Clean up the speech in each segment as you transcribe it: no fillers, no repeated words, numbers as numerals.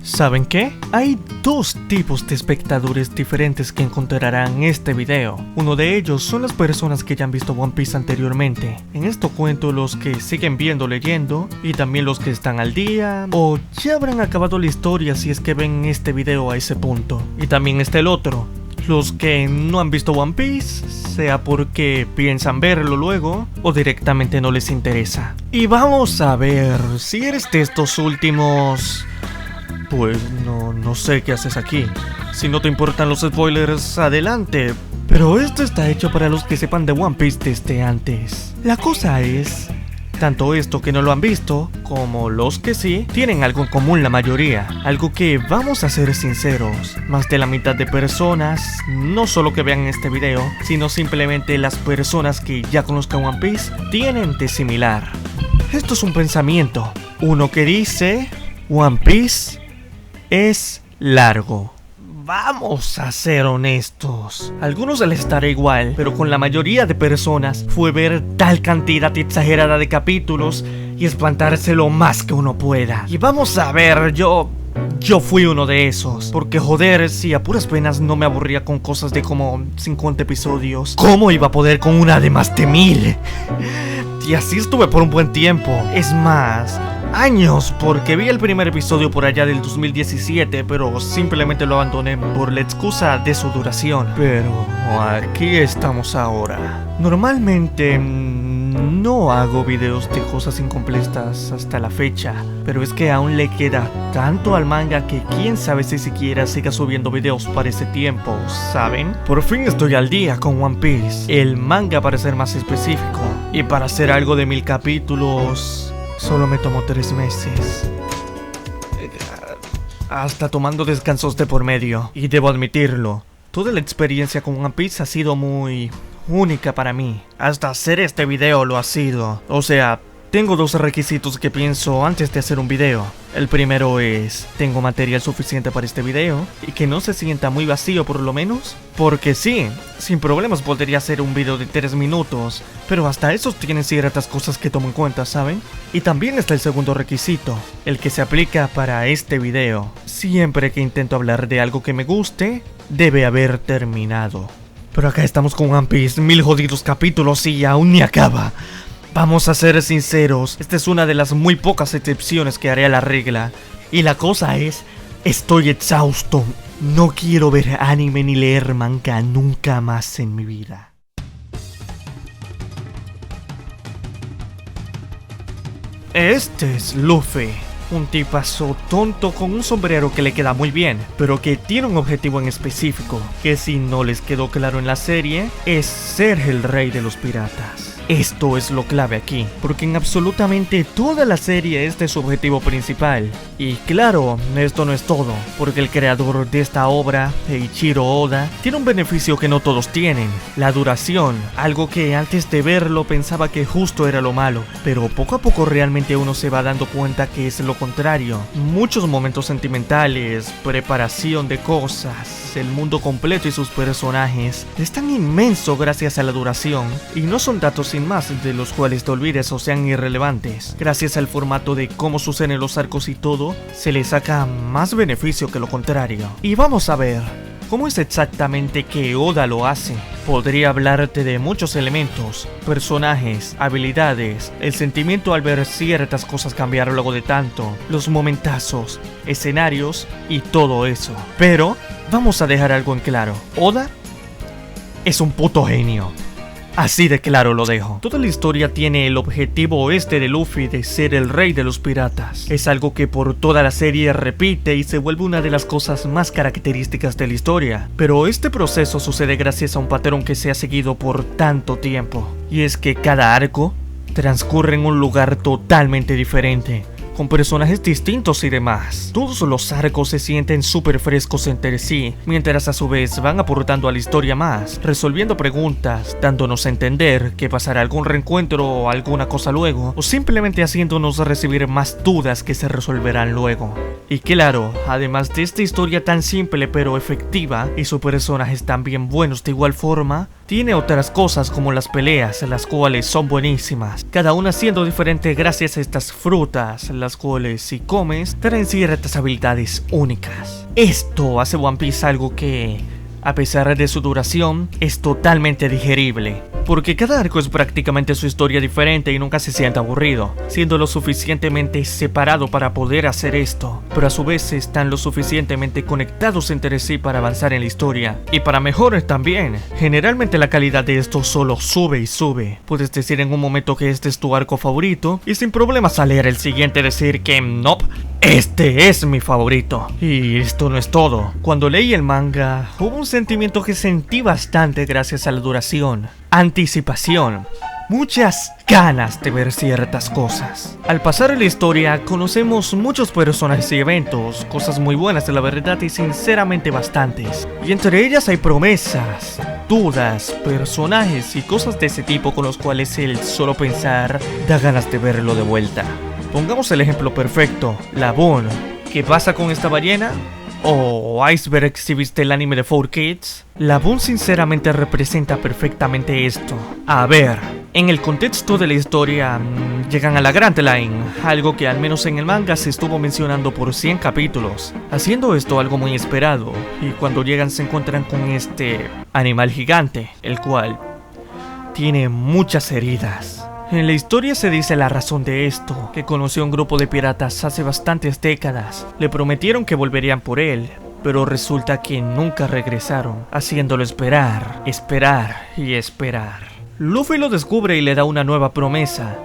¿Saben qué? Hay dos tipos de espectadores diferentes que encontrarán en este video. Uno de ellos son las personas que ya han visto One Piece anteriormente. En esto cuento los que siguen viendo leyendo y también los que están al día o ya habrán acabado la historia si es que ven este video a ese punto. Y también está el otro, los que no han visto One Piece, sea porque piensan verlo luego o directamente no les interesa. Y vamos a ver, si eres de estos últimos, pues no sé qué haces aquí. Si no te importan los spoilers, adelante. Pero esto está hecho para los que sepan de One Piece desde antes. La cosa es, tanto esto que no lo han visto, como los que sí, tienen algo en común la mayoría. Algo que, vamos a ser sinceros, más de la mitad de personas, no solo que vean este video, sino simplemente las personas que ya conozcan One Piece, tienen de similar. Esto es un pensamiento. Uno que dice, One Piece es largo. Vamos a ser honestos. A algunos les estará igual, pero con la mayoría de personas fue ver tal cantidad exagerada de capítulos y espantarse lo más que uno pueda. Y vamos a ver, yo fui uno de esos. Porque joder, si a puras penas no me aburría con cosas de como 50 episodios, ¿cómo iba a poder con una de más de 1000? Y así estuve por un buen tiempo. Es más, años, porque vi el primer episodio por allá del 2017, pero simplemente lo abandoné por la excusa de su duración. Pero aquí estamos ahora. Normalmente no hago videos de cosas incompletas hasta la fecha, pero es que aún le queda tanto al manga que quién sabe si siquiera siga subiendo videos para ese tiempo, ¿saben? Por fin estoy al día con One Piece, el manga para ser más específico, y para hacer algo de 1000 capítulos solo me tomó 3 meses. Hasta tomando descansos de por medio. Y debo admitirlo, toda la experiencia con One Piece ha sido muy única para mí. Hasta hacer este video lo ha sido. O sea, tengo 2 requisitos que pienso antes de hacer un video. El primero es, tengo material suficiente para este video y que no se sienta muy vacío por lo menos. Porque sí, sin problemas podría hacer un video de 3 minutos, pero hasta esos tienen ciertas cosas que tomo en cuenta, ¿saben? Y también está el segundo requisito, el que se aplica para este video. Siempre que intento hablar de algo que me guste, debe haber terminado. Pero acá estamos con One Piece, 1000 jodidos capítulos y aún ni acaba. Vamos a ser sinceros, esta es una de las muy pocas excepciones que haré a la regla. Y la cosa es, estoy exhausto. No quiero ver anime ni leer manga nunca más en mi vida. Este es Luffy, un tipazo tonto con un sombrero que le queda muy bien, pero que tiene un objetivo en específico, que si no les quedó claro en la serie, es ser el rey de los piratas. Esto es lo clave aquí, porque en absolutamente toda la serie este es su objetivo principal. Y claro, esto no es todo, porque el creador de esta obra, Eiichiro Oda, tiene un beneficio que no todos tienen, la duración, algo que antes de verlo pensaba que justo era lo malo, pero poco a poco realmente uno se va dando cuenta que es lo contrario. Muchos momentos sentimentales, preparación de cosas, el mundo completo y sus personajes es tan inmenso gracias a la duración, y no son datos sin más de los cuales te olvides o sean irrelevantes. Gracias al formato de cómo suceden los arcos y todo, se le saca más beneficio que lo contrario. Y vamos a ver cómo es exactamente que Oda lo hace. Podría hablarte de muchos elementos, personajes, habilidades, el sentimiento al ver ciertas cosas cambiar luego de tanto, los momentazos, escenarios y todo eso. Pero vamos a dejar algo en claro, Oda es un puto genio. Así de claro lo dejo. Toda la historia tiene el objetivo de Luffy de ser el rey de los piratas. Es algo que por toda la serie repite y se vuelve una de las cosas más características de la historia. Pero este proceso sucede gracias a un patrón que se ha seguido por tanto tiempo. Y es que cada arco transcurre en un lugar totalmente diferente, con personajes distintos y demás. Todos los arcos se sienten súper frescos entre sí, mientras a su vez van aportando a la historia más, resolviendo preguntas, dándonos a entender que pasará algún reencuentro o alguna cosa luego, o simplemente haciéndonos recibir más dudas que se resolverán luego. Y claro, además de esta historia tan simple pero efectiva, y sus personajes tan bien buenos de igual forma, Tiene otras cosas como las peleas, las cuales son buenísimas, cada una siendo diferente gracias a estas frutas, las cuales si comes traen ciertas habilidades únicas. Esto hace One Piece algo que, a pesar de su duración, es totalmente digerible, porque cada arco es prácticamente su historia diferente y nunca se siente aburrido, siendo lo suficientemente separado para poder hacer esto, pero a su vez están lo suficientemente conectados entre sí para avanzar en la historia, y para mejorar también. Generalmente la calidad de esto solo sube y sube. Puedes decir en un momento que este es tu arco favorito, y sin problemas al leer el siguiente decir que nope, este es mi favorito. Y esto no es todo. Cuando leí el manga, hubo un sentimiento que sentí bastante gracias a la duración. Anticipación. Muchas ganas de ver ciertas cosas. Al pasar la historia, conocemos muchos personajes y eventos, cosas muy buenas de la verdad y sinceramente bastantes. Y entre ellas hay promesas, dudas, personajes y cosas de ese tipo con los cuales el solo pensar da ganas de verlo de vuelta. Pongamos el ejemplo perfecto, la Boon. ¿Qué pasa con esta ballena? ¿O Iceberg si viste el anime de 4Kids? La Boon sinceramente representa perfectamente esto. A ver, en el contexto de la historia, llegan a la Grand Line, algo que al menos en el manga se estuvo mencionando por 100 capítulos, haciendo esto algo muy esperado, y cuando llegan se encuentran con este animal gigante, el cual tiene muchas heridas. En la historia se dice la razón de esto, que conoció a un grupo de piratas hace bastantes décadas. Le prometieron que volverían por él, pero resulta que nunca regresaron, haciéndolo esperar, esperar y esperar. Luffy lo descubre y le da una nueva promesa.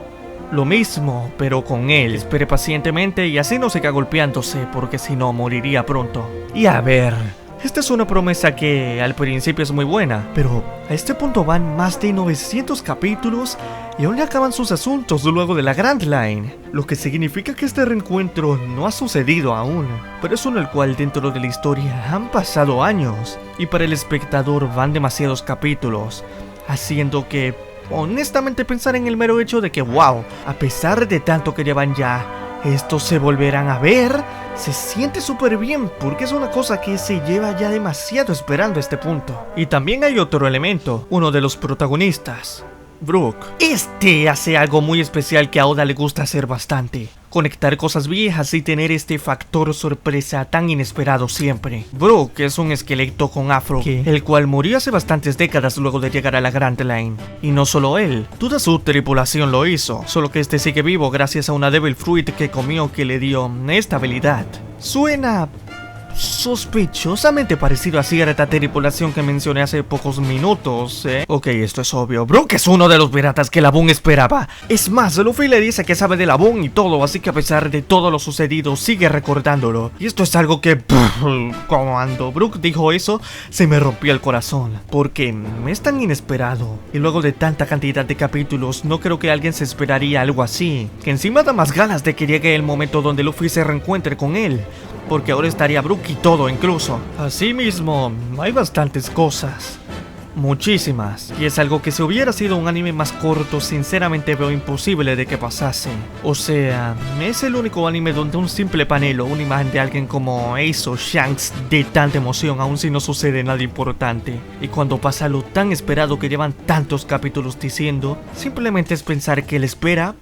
Lo mismo, pero con él. Espere pacientemente y así no siga golpeándose, porque si no moriría pronto. Y a ver, esta es una promesa que al principio es muy buena, pero a este punto van más de 900 capítulos y aún le acaban sus asuntos luego de la Grand Line, lo que significa que este reencuentro no ha sucedido aún, pero es uno el cual dentro de la historia han pasado años y para el espectador van demasiados capítulos, haciendo que honestamente pensar en el mero hecho de que wow, a pesar de tanto que llevan ya, estos se volverán a ver, se siente súper bien porque es una cosa que se lleva ya demasiado esperando a este punto. Y también hay otro elemento, uno de los protagonistas, Brook. Este hace algo muy especial que a Oda le gusta hacer bastante: conectar cosas viejas y tener este factor sorpresa tan inesperado siempre. Brook es un esqueleto con afro, el cual murió hace bastantes décadas luego de llegar a la Grand Line. Y no solo él, toda su tripulación lo hizo, solo que este sigue vivo gracias a una Devil Fruit que comió que le dio esta habilidad. Suena sospechosamente parecido a cierta tripulación que mencioné hace pocos minutos, Ok, esto es obvio. Brook es uno de los piratas que la Boon esperaba. Es más, Luffy le dice que sabe de la Boon y todo, así que a pesar de todo lo sucedido, sigue recordándolo. Y esto es algo que, cuando Brook dijo eso, se me rompió el corazón, porque es tan inesperado. Y luego de tanta cantidad de capítulos, no creo que alguien se esperaría algo así. Que encima da más ganas de que llegue el momento donde Luffy se reencuentre con él, porque ahora estaría Brook y todo incluso. Asimismo, hay bastantes cosas, muchísimas, y es algo que si hubiera sido un anime más corto, sinceramente veo imposible de que pasase. O sea, es el único anime donde un simple panel o una imagen de alguien como Ace o Shanks de tanta emoción aun si no sucede nada importante. Y cuando pasa lo tan esperado que llevan tantos capítulos diciendo, simplemente es pensar que la espera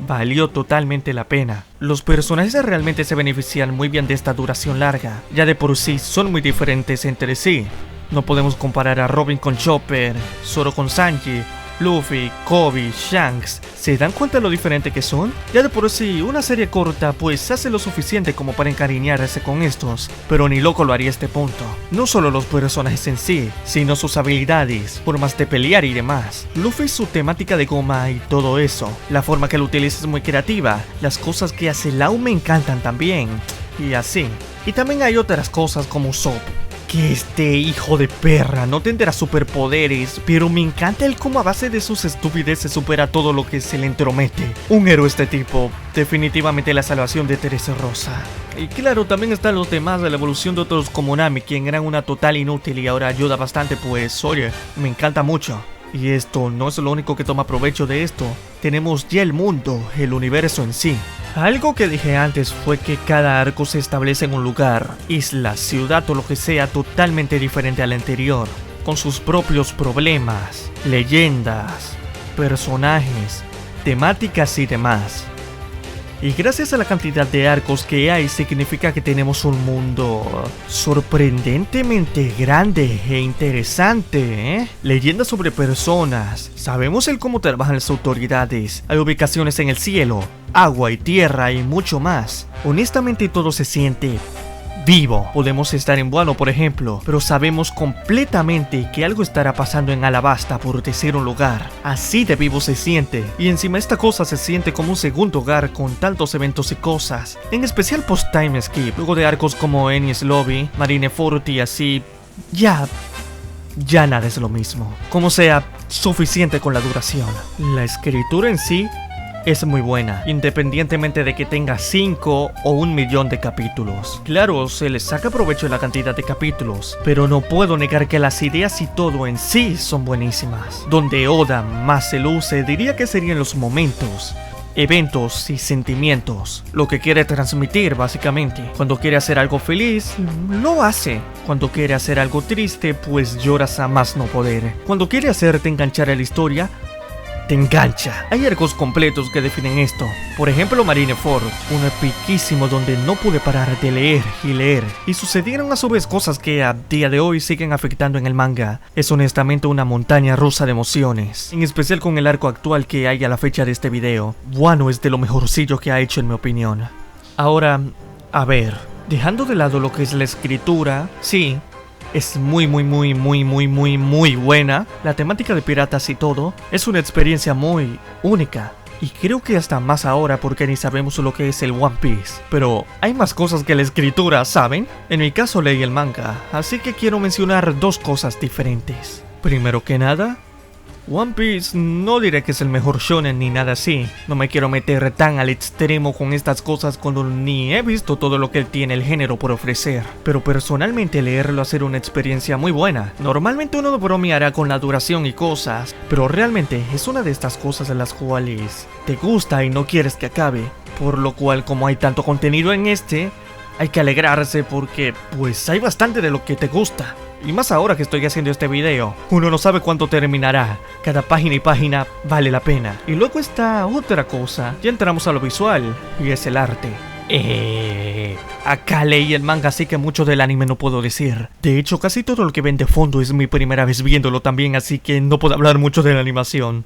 valió totalmente la pena. Los personajes realmente se benefician muy bien de esta duración larga, ya de por sí son muy diferentes entre sí. No podemos comparar a Robin con Chopper, Zoro con Sanji, Luffy, Kobe, Shanks. ¿Se dan cuenta de lo diferente que son? Ya de por sí, una serie corta pues hace lo suficiente como para encariñarse con estos, pero ni loco lo haría a este punto. No solo los personajes en sí, sino sus habilidades, formas de pelear y demás. Luffy, su temática de goma y todo eso, la forma que lo utiliza es muy creativa, las cosas que hace Lau me encantan también, y así. Y también hay otras cosas como Usopp, que este hijo de perra no tendrá superpoderes, pero me encanta el cómo a base de sus estupideces supera todo lo que se le entromete. Un héroe este tipo, definitivamente la salvación de Teresa Rosa. Y claro, también están los demás de la evolución de otros como Nami, quien era una total inútil y ahora ayuda bastante, pues oye, me encanta mucho. Y esto no es lo único que toma provecho de esto, tenemos ya el mundo, el universo en sí. Algo que dije antes fue que cada arco se establece en un lugar, isla, ciudad o lo que sea totalmente diferente al anterior, con sus propios problemas, leyendas, personajes, temáticas y demás. Y gracias a la cantidad de arcos que hay, significa que tenemos un mundo sorprendentemente grande e interesante, Leyendas sobre personas, sabemos el cómo trabajan las autoridades, hay ubicaciones en el cielo, agua y tierra y mucho más. Honestamente todo se siente vivo. Podemos estar en Wano, por ejemplo, pero sabemos completamente que algo estará pasando en Alabasta, por decir un lugar. Así de vivo se siente. Y encima esta cosa se siente como un segundo hogar con tantos eventos y cosas. En especial post time skip, luego de arcos como Enies Lobby, Marineford y así, ya nada es lo mismo. Como sea, suficiente con la duración. La escritura en sí es muy buena, independientemente de que tenga 5 o 1 millón de capítulos. Claro, se les saca provecho de la cantidad de capítulos, pero no puedo negar que las ideas y todo en sí son buenísimas. Donde Oda más se luce, diría que serían los momentos, eventos y sentimientos. Lo que quiere transmitir, básicamente. Cuando quiere hacer algo feliz, lo hace. Cuando quiere hacer algo triste, pues lloras a más no poder. Cuando quiere hacerte enganchar a la historia, te engancha. Hay arcos completos que definen esto. Por ejemplo, Marineford, uno epiquísimo donde no pude parar de leer y leer. Y sucedieron a su vez cosas que a día de hoy siguen afectando en el manga. Es honestamente una montaña rusa de emociones. En especial con el arco actual que hay a la fecha de este video. Wano es de lo mejorcillo que ha hecho en mi opinión. Ahora, a ver, dejando de lado lo que es la escritura, sí, es muy buena. La temática de piratas y todo es una experiencia muy única. Y creo que hasta más ahora porque ni sabemos lo que es el One Piece. Pero hay más cosas que la escritura, ¿saben? En mi caso leí el manga, así que quiero mencionar dos cosas diferentes. Primero que nada, One Piece no diré que es el mejor shonen ni nada así. No me quiero meter tan al extremo con estas cosas cuando ni he visto todo lo que tiene el género por ofrecer. Pero personalmente leerlo ha sido una experiencia muy buena. Normalmente uno bromeará con la duración y cosas, pero realmente es una de estas cosas en las cuales te gusta y no quieres que acabe. Por lo cual, como hay tanto contenido en este, hay que alegrarse porque pues hay bastante de lo que te gusta. Y más ahora que estoy haciendo este video, uno no sabe cuándo terminará. Cada página y página vale la pena. Y luego está otra cosa, ya entramos a lo visual, y es el arte. Acá leí el manga, así que mucho del anime no puedo decir. De hecho, casi todo lo que ven de fondo es mi primera vez viéndolo también, así que no puedo hablar mucho de la animación.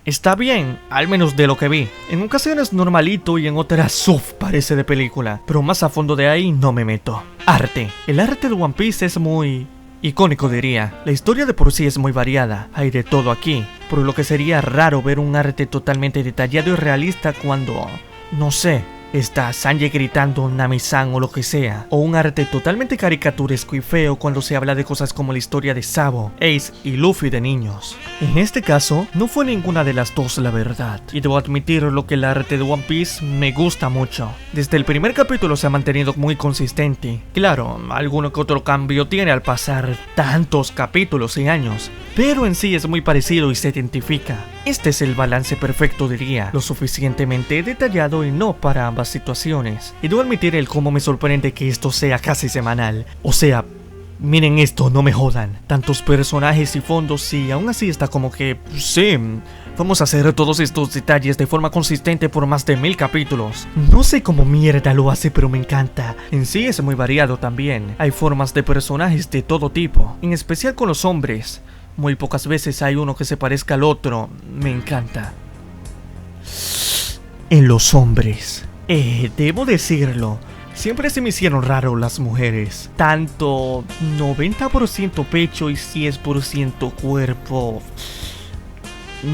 Está bien, al menos de lo que vi. En ocasiones normalito y en otras parece de película. Pero más a fondo de ahí no me meto. Arte. El arte de One Piece es muy icónico, diría. La historia de por sí es muy variada. Hay de todo aquí. Por lo que sería raro ver un arte totalmente detallado y realista cuando, no sé, está Sanji gritando Nami-san o lo que sea, o un arte totalmente caricaturesco y feo cuando se habla de cosas como la historia de Sabo, Ace y Luffy de niños. En este caso, no fue ninguna de las dos la verdad, y debo admitir lo que el arte de One Piece me gusta mucho. Desde el primer capítulo se ha mantenido muy consistente. Claro, alguno que otro cambio tiene al pasar tantos capítulos y años, pero en sí es muy parecido y se identifica. Este es el balance perfecto, diría, lo suficientemente detallado y no para ambas situaciones. Y debo admitir el cómo me sorprende que esto sea casi semanal. O sea, miren esto, no me jodan. Tantos personajes y fondos y aún así está como que, sí, vamos a hacer todos estos detalles de forma consistente por más de 1000 capítulos. No sé cómo mierda lo hace, pero me encanta. En sí es muy variado también. Hay formas de personajes de todo tipo, en especial con los hombres. Muy pocas veces hay uno que se parezca al otro. Me encanta. En los hombres, debo decirlo, siempre se me hicieron raro las mujeres. Tanto 90% pecho y 10% cuerpo.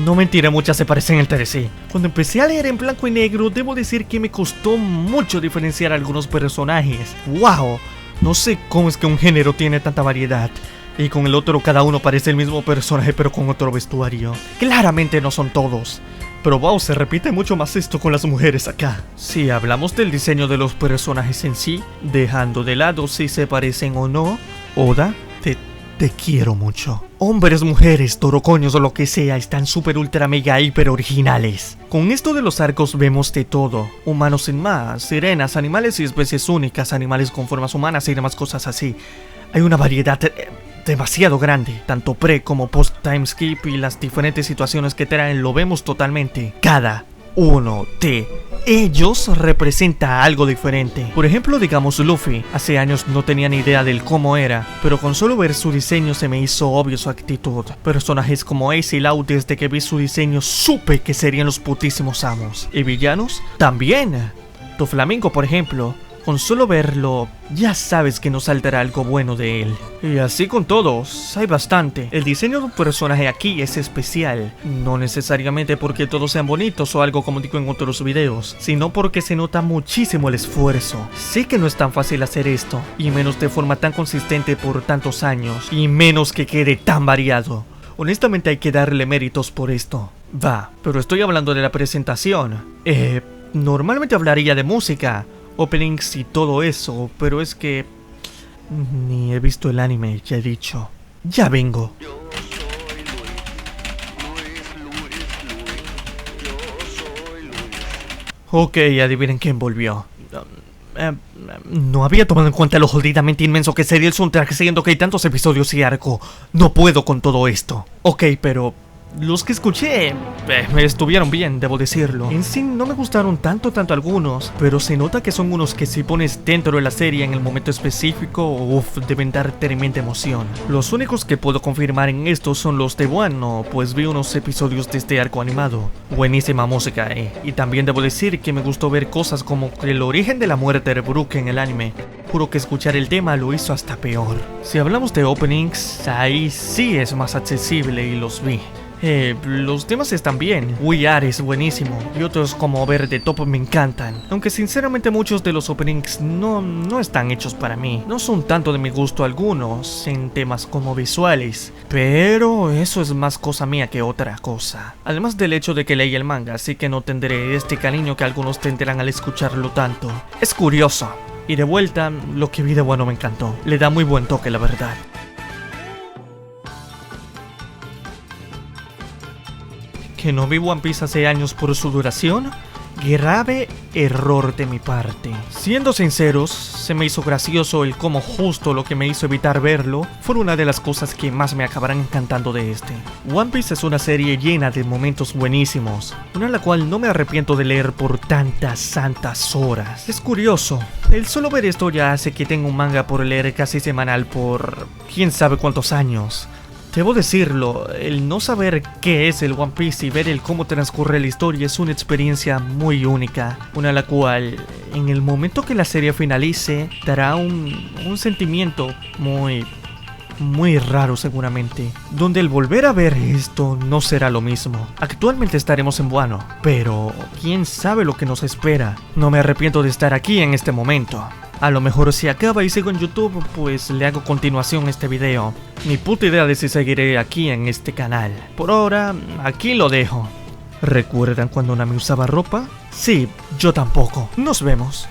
No mentiré, muchas se parecen entre sí. Cuando empecé a leer en blanco y negro, debo decir que me costó mucho diferenciar algunos personajes. ¡Wow! No sé cómo es que un género tiene tanta variedad. Y con el otro cada uno parece el mismo personaje pero con otro vestuario. Claramente no son todos. Pero wow, se repite mucho más esto con las mujeres acá. Si hablamos del diseño de los personajes en sí, dejando de lado si se parecen o no, Oda, te quiero mucho. Hombres, mujeres, torocoños o lo que sea, están súper ultra mega hiper originales. Con esto de los arcos vemos de todo. Humanos sin más, sirenas, animales y especies únicas, animales con formas humanas y demás cosas así. Hay una variedad demasiado grande. Tanto pre como post timeskip y las diferentes situaciones que traen lo vemos totalmente. Cada uno de ellos representa algo diferente. Por ejemplo, digamos Luffy. Hace años no tenía ni idea del cómo era, pero con solo ver su diseño se me hizo obvio su actitud. Personajes como Ace y Law, desde que vi su diseño supe que serían los putísimos amos. Y villanos también. Doflamingo, por ejemplo. Con solo verlo, ya sabes que no saldrá algo bueno de él. Y así con todos, hay bastante. El diseño de un personaje aquí es especial. No necesariamente porque todos sean bonitos o algo como digo en otros videos, sino porque se nota muchísimo el esfuerzo. Sé que no es tan fácil hacer esto, y menos de forma tan consistente por tantos años, y menos que quede tan variado. Honestamente hay que darle méritos por esto. Va, pero estoy hablando de la presentación. Normalmente hablaría de música, openings y todo eso, pero es que ni he visto el anime, ya he dicho. Ya vengo. Ok, adivinen quién volvió. No había tomado en cuenta lo jodidamente inmenso que sería el soundtrack, siendo que hay tantos episodios y arco. No puedo con todo esto. Ok, pero los que escuché estuvieron bien, debo decirlo. En sí no me gustaron tanto algunos, pero se nota que son unos que si pones dentro de la serie en el momento específico, uff, deben dar tremenda emoción. Los únicos que puedo confirmar en estos son los de Wano, pues vi unos episodios de este arco animado. Buenísima música, y también debo decir que me gustó ver cosas como el origen de la muerte de Brook en el anime. Juro que escuchar el tema lo hizo hasta peor. Si hablamos de openings, ahí sí es más accesible y los vi. Los temas están bien. We Are es buenísimo, y otros como Over the Top me encantan. Aunque sinceramente muchos de los openings no están hechos para mí. No son tanto de mi gusto algunos, en temas como visuales. Pero eso es más cosa mía que otra cosa. Además del hecho de que leí el manga, así que no tendré este cariño que algunos tendrán al escucharlo tanto. Es curioso. Y de vuelta, lo que vi de Wano me encantó. Le da muy buen toque, la verdad. ¿Que no vi One Piece hace años por su duración? Grave error de mi parte. Siendo sinceros, se me hizo gracioso el cómo justo lo que me hizo evitar verlo fue una de las cosas que más me acabarán encantando de este. One Piece es una serie llena de momentos buenísimos, una en la cual no me arrepiento de leer por tantas santas horas. Es curioso, el solo ver esto ya hace que tenga un manga por leer casi semanal por quién sabe cuántos años. Debo decirlo, el no saber qué es el One Piece y ver el cómo transcurre la historia es una experiencia muy única, una a la cual, en el momento que la serie finalice, dará un sentimiento muy raro seguramente, donde el volver a ver esto no será lo mismo. Actualmente estaremos en Wano, pero quién sabe lo que nos espera. No me arrepiento de estar aquí en este momento. A lo mejor si acaba y sigo en YouTube, pues le hago continuación a este video. Ni puta idea de si seguiré aquí en este canal. Por ahora, aquí lo dejo. ¿Recuerdan cuando Nami usaba ropa? Sí, yo tampoco. Nos vemos.